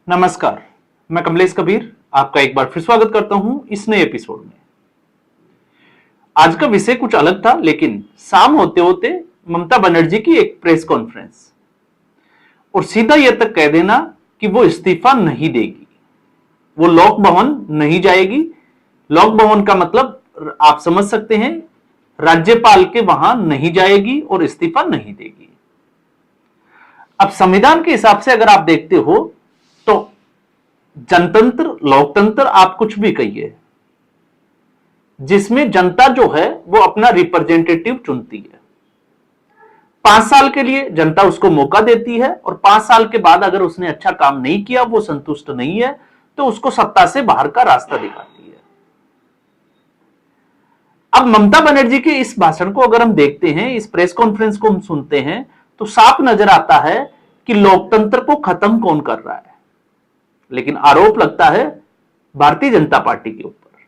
नमस्कार, मैं कमलेश कबीर आपका एक बार फिर स्वागत करता हूं इस नए एपिसोड में। आज का विषय कुछ अलग था, लेकिन शाम होते होते ममता बनर्जी की एक प्रेस कॉन्फ्रेंस और सीधा यह तक कह देना कि वो इस्तीफा नहीं देगी, वो लोक भवन नहीं जाएगी। लोक भवन का मतलब आप समझ सकते हैं, राज्यपाल के वहां नहीं जाएगी और इस्तीफा नहीं देगी। अब संविधान के हिसाब से अगर आप देखते हो तो जनतंत्र, लोकतंत्र आप कुछ भी कहिए, जिसमें जनता जो है वो अपना रिप्रेजेंटेटिव चुनती है। 5 साल के लिए जनता उसको मौका देती है और 5 साल के बाद अगर उसने अच्छा काम नहीं किया, वो संतुष्ट नहीं है, तो उसको सत्ता से बाहर का रास्ता दिखाती है। अब ममता बनर्जी के इस भाषण को अगर हम देखते हैं, इस प्रेस कॉन्फ्रेंस को हम सुनते हैं, तो साफ नजर आता है कि लोकतंत्र को खत्म कौन कर रहा है। लेकिन आरोप लगता है भारतीय जनता पार्टी के ऊपर।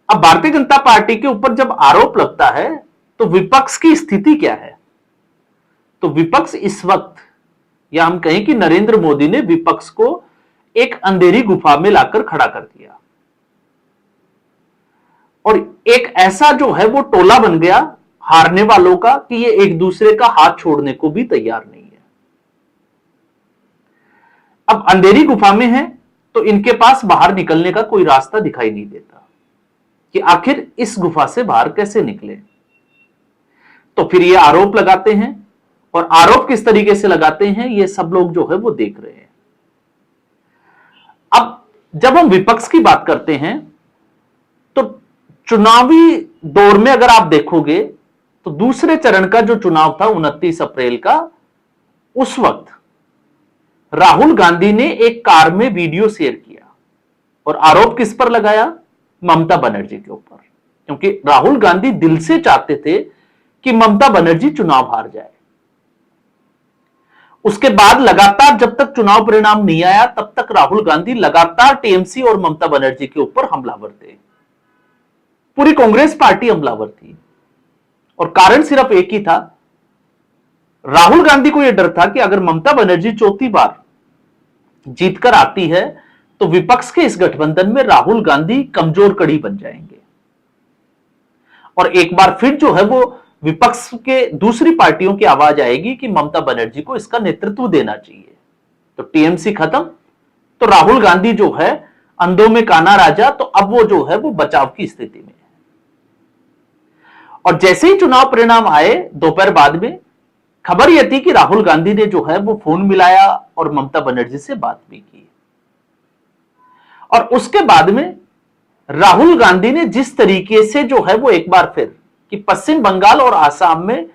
अब भारतीय जनता पार्टी के ऊपर जब आरोप लगता है तो विपक्ष की स्थिति क्या है? तो विपक्ष इस वक्त, या हम कहें कि नरेंद्र मोदी ने विपक्ष को एक अंधेरी गुफा में लाकर खड़ा कर दिया और एक ऐसा जो है वो टोला बन गया हारने वालों का कि ये एक दूसरे का हाथ छोड़ने को भी तैयार नहीं है। अब अंधेरी गुफा में है तो इनके पास बाहर निकलने का कोई रास्ता दिखाई नहीं देता कि आखिर इस गुफा से बाहर कैसे निकले। तो फिर ये आरोप लगाते हैं, और आरोप किस तरीके से लगाते हैं ये सब लोग जो है वो देख रहे हैं। अब जब हम विपक्ष की बात करते हैं तो चुनावी दौर में अगर आप देखोगे तो दूसरे चरण का जो चुनाव था 29 अप्रैल का, उस वक्त राहुल गांधी ने एक कार में वीडियो शेयर किया और आरोप किस पर लगाया? ममता बनर्जी के ऊपर, क्योंकि राहुल गांधी दिल से चाहते थे कि ममता बनर्जी चुनाव हार जाए। उसके बाद लगातार जब तक चुनाव परिणाम नहीं आया तब तक राहुल गांधी लगातार टीएमसी और ममता बनर्जी के ऊपर हमलावर थे। पूरी कांग्रेस पार्टी हमलावर थी और कारण सिर्फ एक ही था, राहुल गांधी को यह डर था कि अगर ममता बनर्जी चौथी बार जीतकर आती है तो विपक्ष के इस गठबंधन में राहुल गांधी कमजोर कड़ी बन जाएंगे और एक बार फिर जो है वो विपक्ष के दूसरी पार्टियों की आवाज आएगी कि ममता बनर्जी को इसका नेतृत्व देना चाहिए। तो टीएमसी खत्म, तो राहुल गांधी जो है अंधों में काना राजा, तो अब वो जो है वो बचाव की स्थिति में है। और जैसे ही चुनाव परिणाम आए दोपहर बाद में, खबर यह थी कि राहुल गांधी ने जो है वो फोन मिलाया और ममता बनर्जी से बात भी की। और उसके बाद में राहुल गांधी ने जिस तरीके से जो है वो एक बार फिर कि पश्चिम बंगाल और आसाम में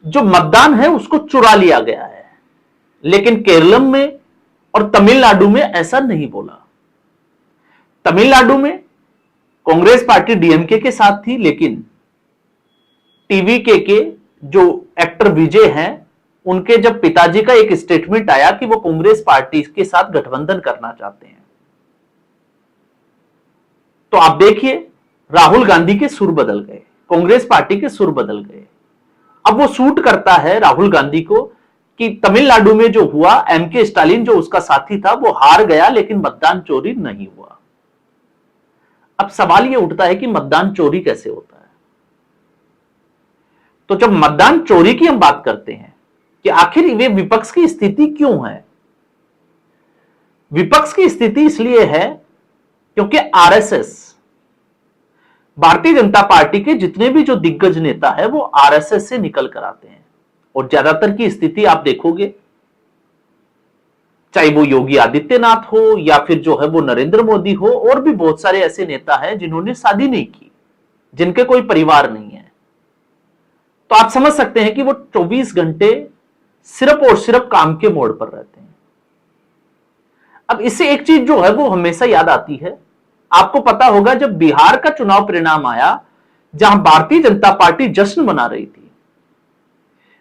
जो मतदान है उसको चुरा लिया गया है, लेकिन केरलम में और तमिलनाडु में ऐसा नहीं बोला। तमिलनाडु में कांग्रेस पार्टी डीएमके के साथ थी, लेकिन टीवीके के जो एक्टर विजय हैं, उनके जब पिताजी का एक स्टेटमेंट आया कि वो कांग्रेस पार्टी के साथ गठबंधन करना चाहते हैं, तो आप देखिए राहुल गांधी के सुर बदल गए, कांग्रेस पार्टी के सुर बदल गए। अब वो सूट करता है राहुल गांधी को कि तमिलनाडु में जो हुआ, एमके स्टालिन जो उसका साथी था वो हार गया, लेकिन मतदान चोरी नहीं हुआ। अब सवाल ये उठता है कि मतदान चोरी कैसे होता है? तो जब मतदान चोरी की हम बात करते हैं कि आखिर वे विपक्ष की स्थिति क्यों है? विपक्ष की स्थिति इसलिए है क्योंकि आरएसएस, भारतीय जनता पार्टी के जितने भी जो दिग्गज नेता है वो आरएसएस से निकल कर आते हैं। और ज्यादातर की स्थिति आप देखोगे, चाहे वो योगी आदित्यनाथ हो या फिर जो है वो नरेंद्र मोदी हो, और भी बहुत सारे ऐसे नेता हैं जिन्होंने शादी नहीं की, जिनके कोई परिवार नहीं है। तो आप समझ सकते हैं कि वो 24 घंटे सिर्फ और सिर्फ काम के मोड़ पर रहते हैं। अब इससे एक चीज जो है वो हमेशा याद आती है, आपको पता होगा जब बिहार का चुनाव परिणाम आया, जहां भारतीय जनता पार्टी जश्न मना रही थी,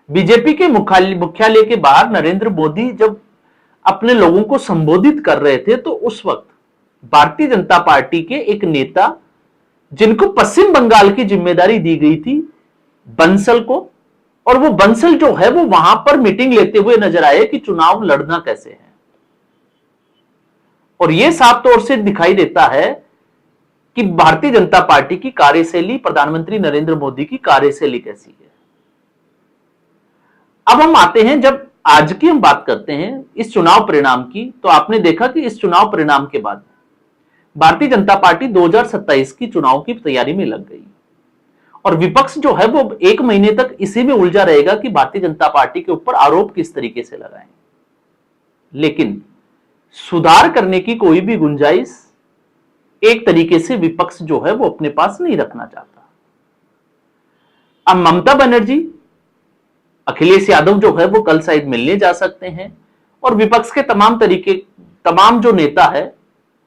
बीजेपी के मुख्यालय के बाहर नरेंद्र मोदी जब अपने लोगों को संबोधित कर रहे थे, तो उस वक्त भारतीय जनता पार्टी के एक नेता, जिनको पश्चिम बंगाल की जिम्मेदारी दी गई थी, बंसल को, और वो बंसल जो है वो वहां पर मीटिंग लेते हुए नजर आए कि चुनाव लड़ना कैसे है। और यह साफ तौर से दिखाई देता है कि भारतीय जनता पार्टी की कार्यशैली, प्रधानमंत्री नरेंद्र मोदी की कार्यशैली कैसी है। अब हम आते हैं, जब आज की हम बात करते हैं इस चुनाव परिणाम की, तो आपने देखा कि इस चुनाव परिणाम के बाद भारतीय जनता पार्टी 2027 की चुनाव की तैयारी में लग गई और विपक्ष जो है वो एक महीने तक इसी में उलझा रहेगा कि भारतीय जनता पार्टी के ऊपर आरोप किस तरीके से लगाएं। लेकिन सुधार करने की कोई भी गुंजाइश एक तरीके से विपक्ष जो है वो अपने पास नहीं रखना चाहता। अब ममता बनर्जी, अखिलेश यादव जो है वो कल शायद मिलने जा सकते हैं और विपक्ष के तमाम जो नेता है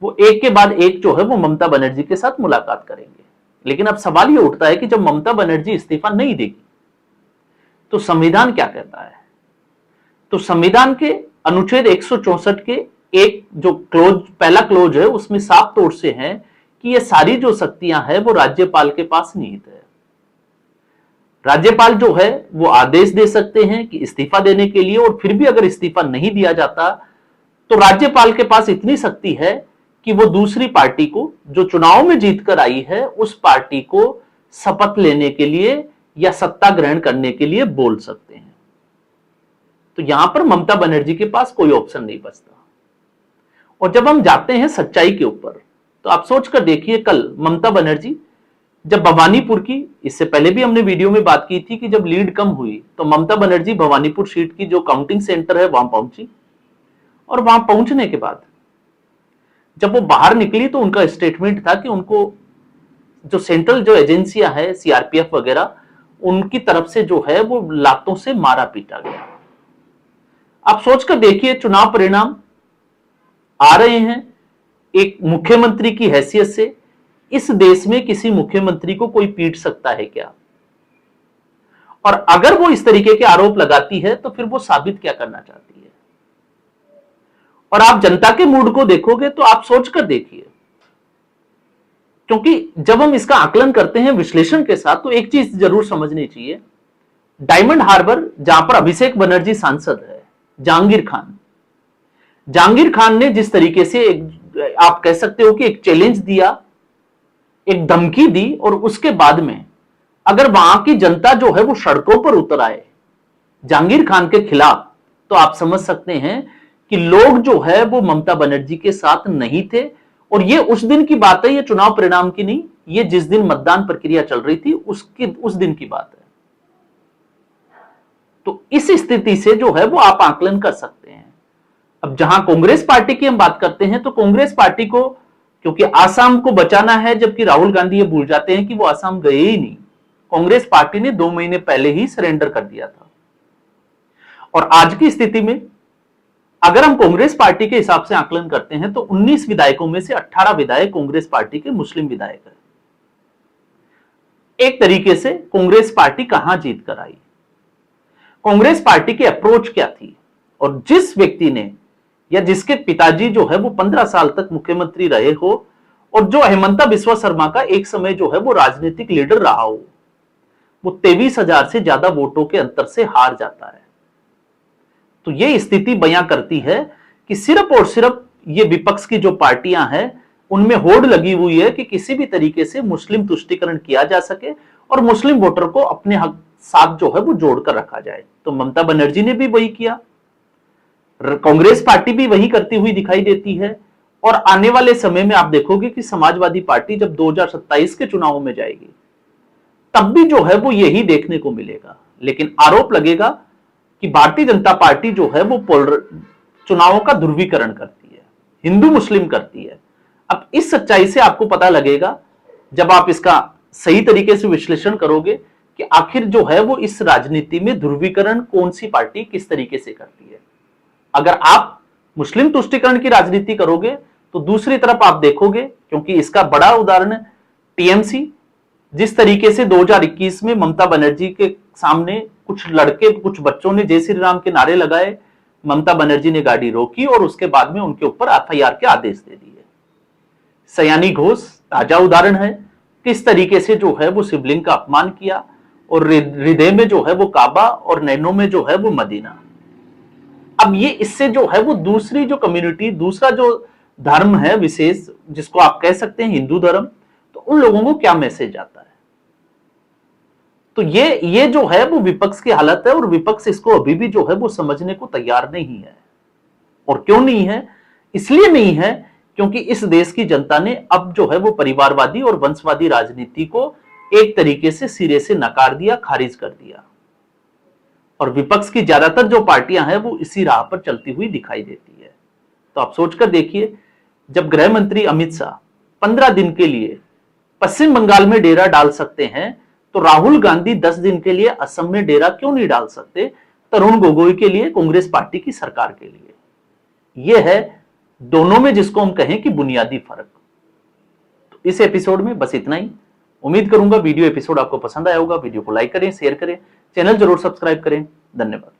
वो एक के बाद एक जो है वो ममता बनर्जी के साथ मुलाकात करेंगे। लेकिन अब सवाल ये उठता है कि जब ममता बनर्जी इस्तीफा नहीं देगी तो संविधान क्या कहता है। तो संविधान के अनुच्छेद 164 के एक जो पहला क्लोज है उसमें साफ तौर से है कि ये सारी जो शक्तियां हैं वो राज्यपाल के पास निहित है। राज्यपाल जो है वो आदेश दे सकते हैं कि इस्तीफा देने के लिए, और फिर भी अगर इस्तीफा नहीं दिया जाता तो राज्यपाल के पास इतनी शक्ति है कि वो दूसरी पार्टी को जो चुनाव में जीतकर आई है उस पार्टी को शपथ लेने के लिए या सत्ता ग्रहण करने के लिए बोल सकते हैं। तो यहां पर ममता बनर्जी के पास कोई ऑप्शन नहीं बचता। और जब हम जाते हैं सच्चाई के ऊपर तो आप सोचकर देखिए, कल ममता बनर्जी जब भवानीपुर की, इससे पहले भी हमने वीडियो में बात की थी कि जब लीड कम हुई तो ममता बनर्जी भवानीपुर सीट की जो काउंटिंग सेंटर है वहां पहुंची और वहां पहुंचने के बाद जब वो बाहर निकली तो उनका स्टेटमेंट था कि उनको जो सेंट्रल जो एजेंसियां है, सीआरपीएफ वगैरह, उनकी तरफ से जो है वो लातों से मारा पीटा गया। आप सोचकर देखिए, चुनाव परिणाम आ रहे हैं, एक मुख्यमंत्री की हैसियत से इस देश में किसी मुख्यमंत्री को कोई पीट सकता है क्या? और अगर वो इस तरीके के आरोप लगाती है तो फिर वो साबित क्या करना चाहती है? और आप जनता के मूड को देखोगे तो आप सोचकर देखिए, क्योंकि जब हम इसका आकलन करते हैं विश्लेषण के साथ तो एक चीज जरूर समझनी चाहिए। डायमंड हार्बर, जहां पर अभिषेक बनर्जी सांसद है, जहांगीर खान ने जिस तरीके से आप कह सकते हो कि एक चैलेंज दिया, एक धमकी दी, और उसके बाद में अगर वहां की जनता जो है वो सड़कों पर उतर आए जहांगीर खान के खिलाफ, तो आप समझ सकते हैं कि लोग जो है वो ममता बनर्जी के साथ नहीं थे। और ये उस दिन की बात है, ये चुनाव परिणाम की नहीं, ये जिस दिन मतदान प्रक्रिया चल रही थी उस दिन की बात है। तो इस स्थिति से जो है वो आप आकलन कर सकते हैं। अब जहां कांग्रेस पार्टी की हम बात करते हैं तो कांग्रेस पार्टी को क्योंकि आसाम को बचाना है, जबकि राहुल गांधी ये भूल जाते हैं कि वो आसाम गए ही नहीं। कांग्रेस पार्टी ने 2 महीने पहले ही सरेंडर कर दिया था। और आज की स्थिति में अगर हम कांग्रेस पार्टी के हिसाब से आकलन करते हैं तो 19 विधायकों में से 18 विधायक कांग्रेस पार्टी के मुस्लिम विधायक हैं। एक तरीके से कांग्रेस पार्टी कहां जीत कर आई, कांग्रेस पार्टी की अप्रोच क्या थी, और जिस व्यक्ति ने या जिसके पिताजी जो है वो 15 साल तक मुख्यमंत्री रहे हो और जो हेमंता बिस्वा शर्मा का एक समय जो है वो राजनीतिक लीडर रहा हो, वो 23,000 से ज्यादा वोटों के अंतर से हार जाता है। तो ये स्थिति बयां करती है कि सिर्फ और सिर्फ ये विपक्ष की जो पार्टियां हैं उनमें होड़ लगी हुई है कि किसी भी तरीके से मुस्लिम तुष्टीकरण किया जा सके और मुस्लिम वोटर को अपने हक साथ जो है वो जोड़कर रखा जाए। तो ममता बनर्जी ने भी वही किया, कांग्रेस पार्टी भी वही करती हुई दिखाई देती है। और आने वाले समय में आप देखोगे कि समाजवादी पार्टी जब 2027 के चुनावों में जाएगी तब भी जो है वो यही देखने को मिलेगा। लेकिन आरोप लगेगा कि भारतीय जनता पार्टी जो है वो चुनावों का ध्रुवीकरण करती है, हिंदू मुस्लिम करती है। अब इस सच्चाई से आपको पता लगेगा जब आप इसका सही तरीके से विश्लेषण करोगे कि आखिर जो है वो इस राजनीति में ध्रुवीकरण कौन सी पार्टी किस तरीके से करती है। अगर आप मुस्लिम तुष्टीकरण की राजनीति करोगे तो दूसरी तरफ आप देखोगे, क्योंकि इसका बड़ा उदाहरण टीएमसी, जिस तरीके से 2021 में ममता बनर्जी के सामने कुछ लड़के कुछ बच्चों ने जय श्री राम के नारे लगाए, ममता बनर्जी ने गाड़ी रोकी और उसके बाद में उनके ऊपर एफआईआर के आदेश दे दिए। सयानी घोष ताजा उदाहरण है, किस तरीके से जो है वो शिवलिंग का अपमान किया और हृदय में जो है वो काबा और नैनों में जो है वो मदीना। अब ये इससे जो है वो दूसरी जो कम्युनिटी, दूसरा जो धर्म है विशेष, जिसको आप कह सकते हैं हिंदू धर्म, तो उन लोगों को क्या मैसेज आता है? तो ये जो है वो विपक्ष की हालत है, और विपक्ष इसको अभी भी जो है वो समझने को तैयार नहीं है। और क्यों नहीं है? इसलिए नहीं है क्योंकि इस देश की जनता ने अब जो है वो परिवारवादी और वंशवादी राजनीति को एक तरीके से सिरे से नकार दिया, खारिज कर दिया। और विपक्ष की ज्यादातर जो पार्टियां हैं वो इसी राह पर चलती हुई दिखाई देती है। तो आप सोचकर देखिए, जब गृह मंत्री अमित शाह 15 दिन के लिए पश्चिम बंगाल में डेरा डाल सकते हैं, तो राहुल गांधी 10 दिन के लिए असम में डेरा क्यों नहीं डाल सकते, तरुण गोगोई के लिए, कांग्रेस पार्टी की सरकार के लिए? यह है दोनों में जिसको हम कहें कि बुनियादी फर्क। तो इस एपिसोड में बस इतना ही। उम्मीद करूंगा वीडियो एपिसोड आपको पसंद आया होगा। वीडियो को लाइक करें, शेयर करें, चैनल जरूर सब्सक्राइब करें। धन्यवाद।